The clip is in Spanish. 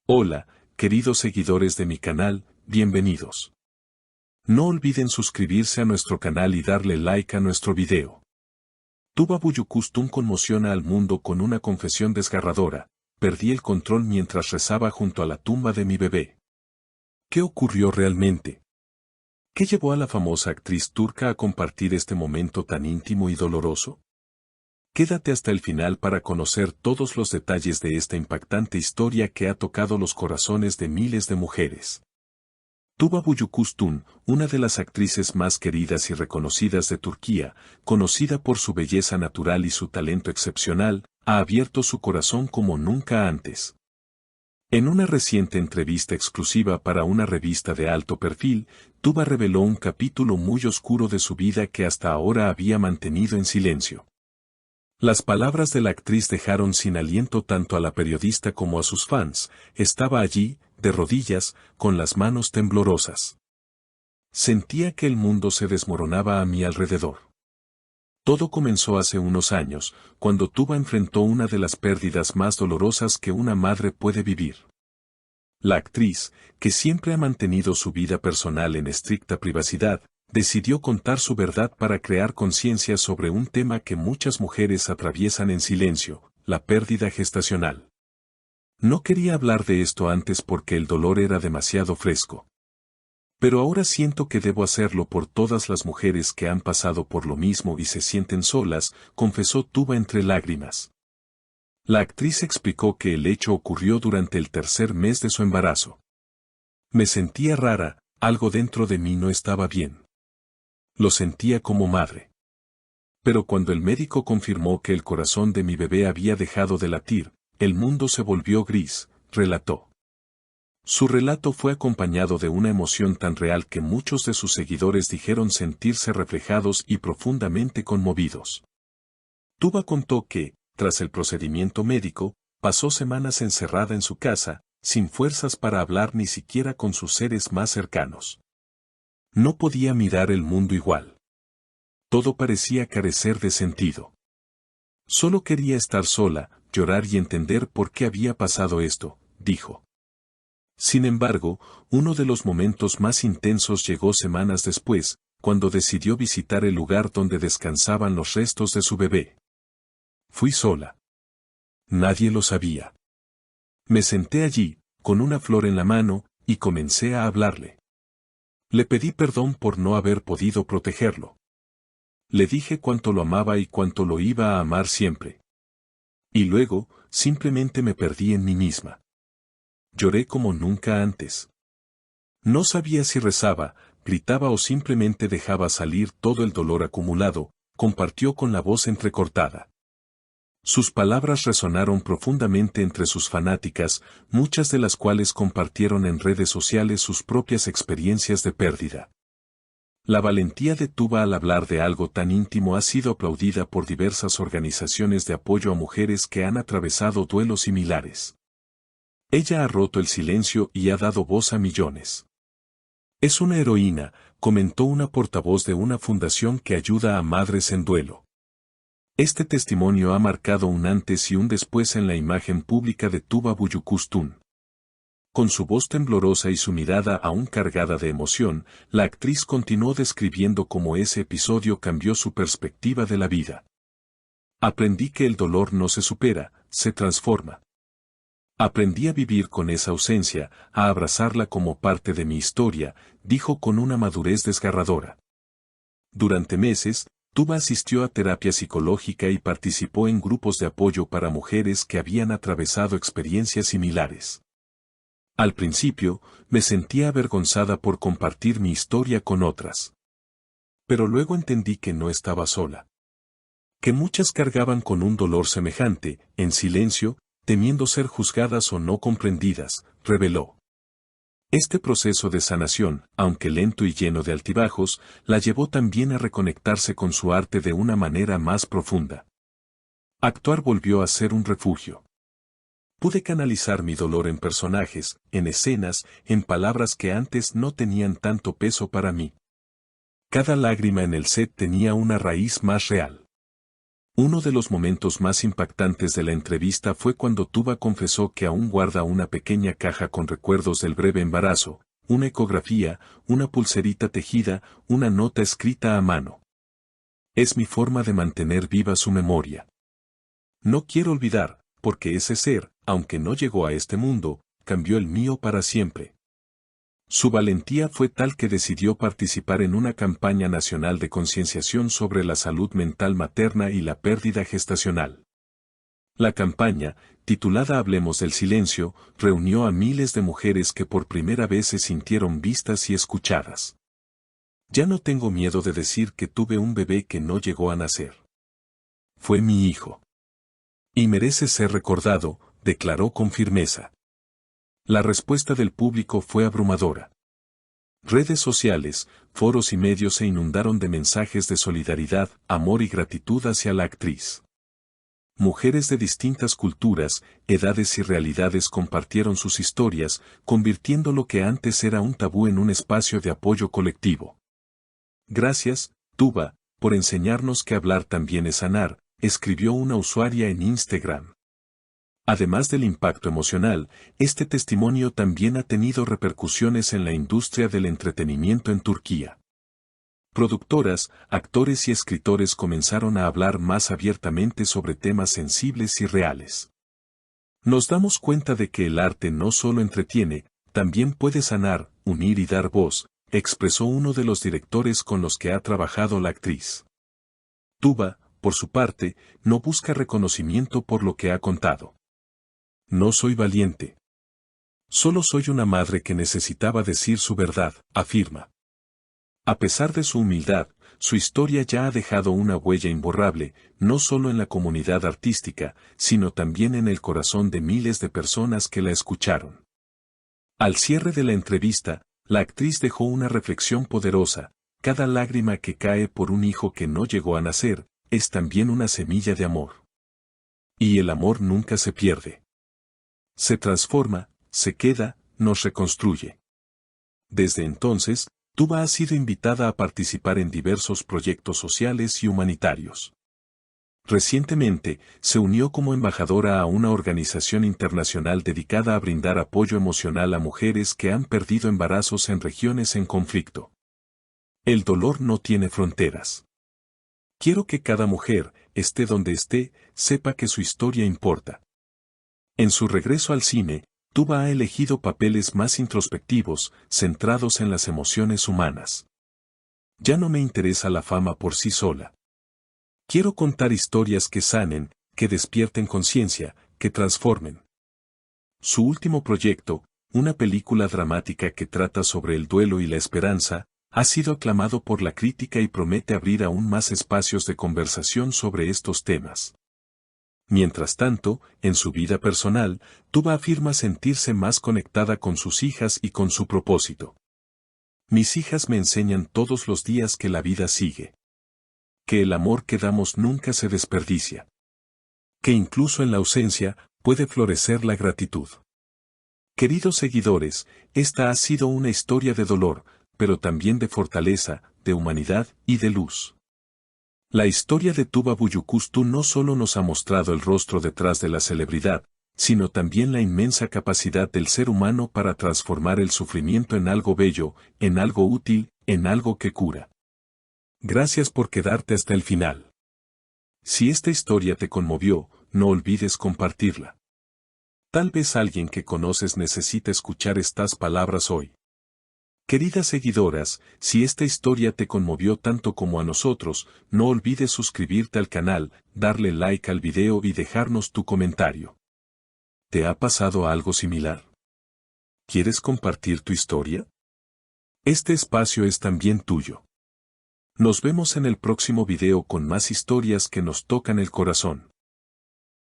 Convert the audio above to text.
Hola, queridos seguidores de mi canal, bienvenidos. No olviden suscribirse a nuestro canal y darle like a nuestro video. Tuba Büyüküstün conmociona al mundo con una confesión desgarradora: perdí el control mientras rezaba junto a la tumba de mi bebé. ¿Qué ocurrió realmente? ¿Qué llevó a la famosa actriz turca a compartir este momento tan íntimo y doloroso? Quédate hasta el final para conocer todos los detalles de esta impactante historia que ha tocado los corazones de miles de mujeres. Tuba Büyüküstün, una de las actrices más queridas y reconocidas de Turquía, conocida por su belleza natural y su talento excepcional, ha abierto su corazón como nunca antes. En una reciente entrevista exclusiva para una revista de alto perfil, Tuba reveló un capítulo muy oscuro de su vida que hasta ahora había mantenido en silencio. Las palabras de la actriz dejaron sin aliento tanto a la periodista como a sus fans. Estaba allí, de rodillas, con las manos temblorosas. Sentía que el mundo se desmoronaba a mi alrededor. Todo comenzó hace unos años, cuando Tuba enfrentó una de las pérdidas más dolorosas que una madre puede vivir. La actriz, que siempre ha mantenido su vida personal en estricta privacidad, decidió contar su verdad para crear conciencia sobre un tema que muchas mujeres atraviesan en silencio: la pérdida gestacional. No quería hablar de esto antes porque el dolor era demasiado fresco. Pero ahora siento que debo hacerlo por todas las mujeres que han pasado por lo mismo y se sienten solas, confesó Tuba entre lágrimas. La actriz explicó que el hecho ocurrió durante el tercer mes de su embarazo. Me sentía rara, algo dentro de mí no estaba bien. Lo sentía como madre. Pero cuando el médico confirmó que el corazón de mi bebé había dejado de latir, el mundo se volvió gris, relató. Su relato fue acompañado de una emoción tan real que muchos de sus seguidores dijeron sentirse reflejados y profundamente conmovidos. Tuba contó que, tras el procedimiento médico, pasó semanas encerrada en su casa, sin fuerzas para hablar ni siquiera con sus seres más cercanos. No podía mirar el mundo igual. Todo parecía carecer de sentido. Solo quería estar sola, llorar y entender por qué había pasado esto, dijo. Sin embargo, uno de los momentos más intensos llegó semanas después, cuando decidió visitar el lugar donde descansaban los restos de su bebé. Fui sola. Nadie lo sabía. Me senté allí, con una flor en la mano, y comencé a hablarle. Le pedí perdón por no haber podido protegerlo. Le dije cuánto lo amaba y cuánto lo iba a amar siempre. Y luego, simplemente me perdí en mí misma. Lloré como nunca antes. No sabía si rezaba, gritaba o simplemente dejaba salir todo el dolor acumulado, compartió con la voz entrecortada. Sus palabras resonaron profundamente entre sus fanáticas, muchas de las cuales compartieron en redes sociales sus propias experiencias de pérdida. La valentía de Tuba al hablar de algo tan íntimo ha sido aplaudida por diversas organizaciones de apoyo a mujeres que han atravesado duelos similares. Ella ha roto el silencio y ha dado voz a millones. Es una heroína, comentó una portavoz de una fundación que ayuda a madres en duelo. Este testimonio ha marcado un antes y un después en la imagen pública de Tuba Büyüküstün. Con su voz temblorosa y su mirada aún cargada de emoción, la actriz continuó describiendo cómo ese episodio cambió su perspectiva de la vida. Aprendí que el dolor no se supera, se transforma. Aprendí a vivir con esa ausencia, a abrazarla como parte de mi historia, dijo con una madurez desgarradora. Durante meses, Tuba asistió a terapia psicológica y participó en grupos de apoyo para mujeres que habían atravesado experiencias similares. Al principio, me sentía avergonzada por compartir mi historia con otras. Pero luego entendí que no estaba sola. Que muchas cargaban con un dolor semejante, en silencio, temiendo ser juzgadas o no comprendidas, reveló. Este proceso de sanación, aunque lento y lleno de altibajos, la llevó también a reconectarse con su arte de una manera más profunda. Actuar volvió a ser un refugio. Pude canalizar mi dolor en personajes, en escenas, en palabras que antes no tenían tanto peso para mí. Cada lágrima en el set tenía una raíz más real. Uno de los momentos más impactantes de la entrevista fue cuando Tuba confesó que aún guarda una pequeña caja con recuerdos del breve embarazo, una ecografía, una pulserita tejida, una nota escrita a mano. Es mi forma de mantener viva su memoria. No quiero olvidar, porque ese ser, aunque no llegó a este mundo, cambió el mío para siempre. Su valentía fue tal que decidió participar en una campaña nacional de concienciación sobre la salud mental materna y la pérdida gestacional. La campaña, titulada Hablemos del Silencio, reunió a miles de mujeres que por primera vez se sintieron vistas y escuchadas. Ya no tengo miedo de decir que tuve un bebé que no llegó a nacer. Fue mi hijo. Y merece ser recordado, declaró con firmeza. La respuesta del público fue abrumadora. Redes sociales, foros y medios se inundaron de mensajes de solidaridad, amor y gratitud hacia la actriz. Mujeres de distintas culturas, edades y realidades compartieron sus historias, convirtiendo lo que antes era un tabú en un espacio de apoyo colectivo. Gracias, Tuba, por enseñarnos que hablar también es sanar, escribió una usuaria en Instagram. Además del impacto emocional, este testimonio también ha tenido repercusiones en la industria del entretenimiento en Turquía. Productoras, actores y escritores comenzaron a hablar más abiertamente sobre temas sensibles y reales. Nos damos cuenta de que el arte no solo entretiene, también puede sanar, unir y dar voz, expresó uno de los directores con los que ha trabajado la actriz. Tuba, por su parte, no busca reconocimiento por lo que ha contado. No soy valiente. Solo soy una madre que necesitaba decir su verdad, afirma. A pesar de su humildad, su historia ya ha dejado una huella imborrable, no solo en la comunidad artística, sino también en el corazón de miles de personas que la escucharon. Al cierre de la entrevista, la actriz dejó una reflexión poderosa: cada lágrima que cae por un hijo que no llegó a nacer, es también una semilla de amor. Y el amor nunca se pierde. Se transforma, se queda, nos reconstruye. Desde entonces, Tuba ha sido invitada a participar en diversos proyectos sociales y humanitarios. Recientemente, se unió como embajadora a una organización internacional dedicada a brindar apoyo emocional a mujeres que han perdido embarazos en regiones en conflicto. El dolor no tiene fronteras. Quiero que cada mujer, esté donde esté, sepa que su historia importa. En su regreso al cine, Tuba ha elegido papeles más introspectivos, centrados en las emociones humanas. Ya no me interesa la fama por sí sola. Quiero contar historias que sanen, que despierten conciencia, que transformen. Su último proyecto, una película dramática que trata sobre el duelo y la esperanza, ha sido aclamado por la crítica y promete abrir aún más espacios de conversación sobre estos temas. Mientras tanto, en su vida personal, Tuba afirma sentirse más conectada con sus hijas y con su propósito. Mis hijas me enseñan todos los días que la vida sigue. Que el amor que damos nunca se desperdicia. Que incluso en la ausencia, puede florecer la gratitud. Queridos seguidores, esta ha sido una historia de dolor, pero también de fortaleza, de humanidad y de luz. La historia de Tuba Büyüküstü no solo nos ha mostrado el rostro detrás de la celebridad, sino también la inmensa capacidad del ser humano para transformar el sufrimiento en algo bello, en algo útil, en algo que cura. Gracias por quedarte hasta el final. Si esta historia te conmovió, no olvides compartirla. Tal vez alguien que conoces necesita escuchar estas palabras hoy. Queridas seguidoras, si esta historia te conmovió tanto como a nosotros, no olvides suscribirte al canal, darle like al video y dejarnos tu comentario. ¿Te ha pasado algo similar? ¿Quieres compartir tu historia? Este espacio es también tuyo. Nos vemos en el próximo video con más historias que nos tocan el corazón.